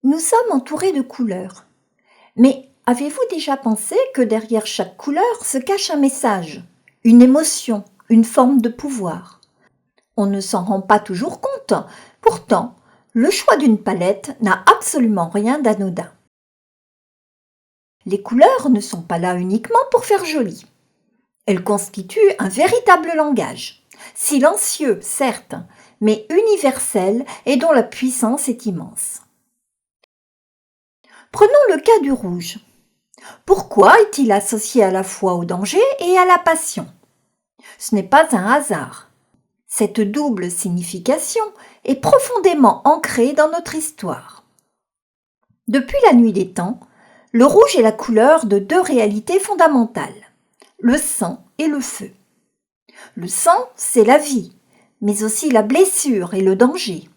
Nous sommes entourés de couleurs. Mais avez-vous déjà pensé que derrière chaque couleur se cache un message, une émotion, une forme de pouvoir? On ne s'en rend pas toujours compte. Pourtant, le choix d'une palette n'a absolument rien d'anodin. Les couleurs ne sont pas là uniquement pour faire joli. Elles constituent un véritable langage, silencieux certes, mais universel et dont la puissance est immense. Prenons le cas du rouge. Pourquoi est-il associé à la fois au danger et à la passion? Ce n'est pas un hasard. Cette double signification est profondément ancrée dans notre histoire. Depuis la nuit des temps, le rouge est la couleur de deux réalités fondamentales, le sang et le feu. Le sang, c'est la vie, mais aussi la blessure et le danger.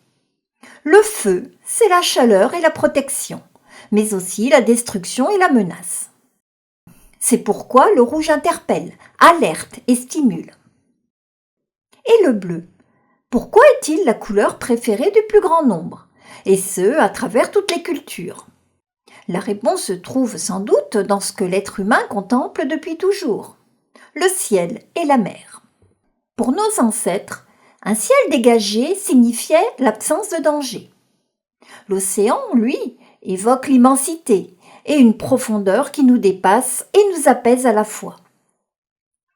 Le feu, c'est la chaleur et la protection, mais aussi la destruction et la menace. C'est pourquoi le rouge interpelle, alerte et stimule. Et le bleu? Pourquoi est-il la couleur préférée du plus grand nombre? Et ce, à travers toutes les cultures. La réponse se trouve sans doute dans ce que l'être humain contemple depuis toujours, le ciel et la mer. Pour nos ancêtres, un ciel dégagé signifiait l'absence de danger. L'océan, lui, évoque l'immensité et une profondeur qui nous dépasse et nous apaise à la fois.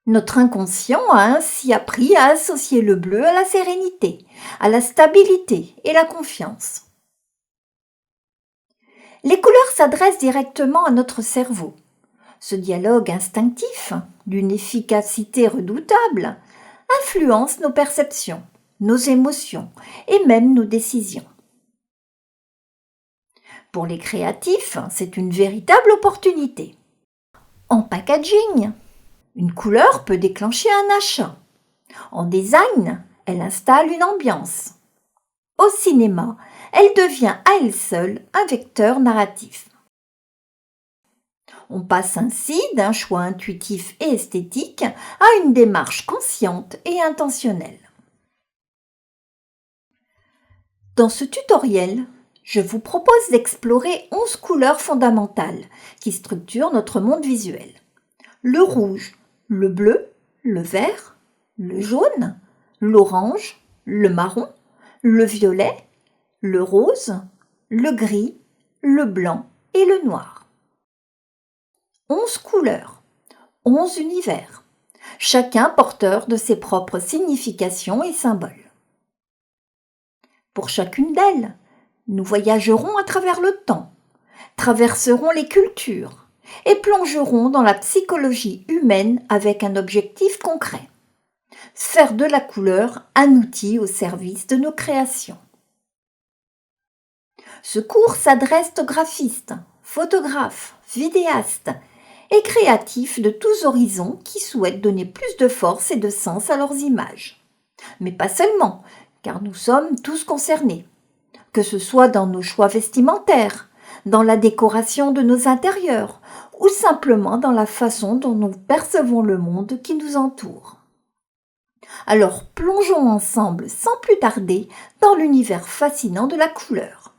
Notre inconscient a ainsi appris à associer le bleu à la sérénité, à la stabilité et la confiance. Les couleurs s'adressent directement à notre cerveau. Ce dialogue instinctif, d'une efficacité redoutable, influence nos perceptions, nos émotions et même nos décisions. Pour les créatifs, c'est une véritable opportunité. En packaging, une couleur peut déclencher un achat. En design, elle installe une ambiance. Au cinéma, elle devient à elle seule un vecteur narratif. On passe ainsi d'un choix intuitif et esthétique à une démarche consciente et intentionnelle. Dans ce tutoriel, je vous propose d'explorer 11 couleurs fondamentales qui structurent notre monde visuel. Le rouge, le bleu, le vert, le jaune, l'orange, le marron, le violet, le rose, le gris, le blanc et le noir. 11 couleurs, 11 univers, chacun porteur de ses propres significations et symboles. Pour chacune d'elles, nous voyagerons à travers le temps, traverserons les cultures et plongerons dans la psychologie humaine avec un objectif concret: faire de la couleur un outil au service de nos créations. Ce cours s'adresse aux graphistes, photographes, vidéastes et créatifs de tous horizons qui souhaitent donner plus de force et de sens à leurs images. Mais pas seulement, car nous sommes tous concernés, que ce soit dans nos choix vestimentaires, dans la décoration de nos intérieurs ou simplement dans la façon dont nous percevons le monde qui nous entoure. Alors plongeons ensemble sans plus tarder dans l'univers fascinant de la couleur.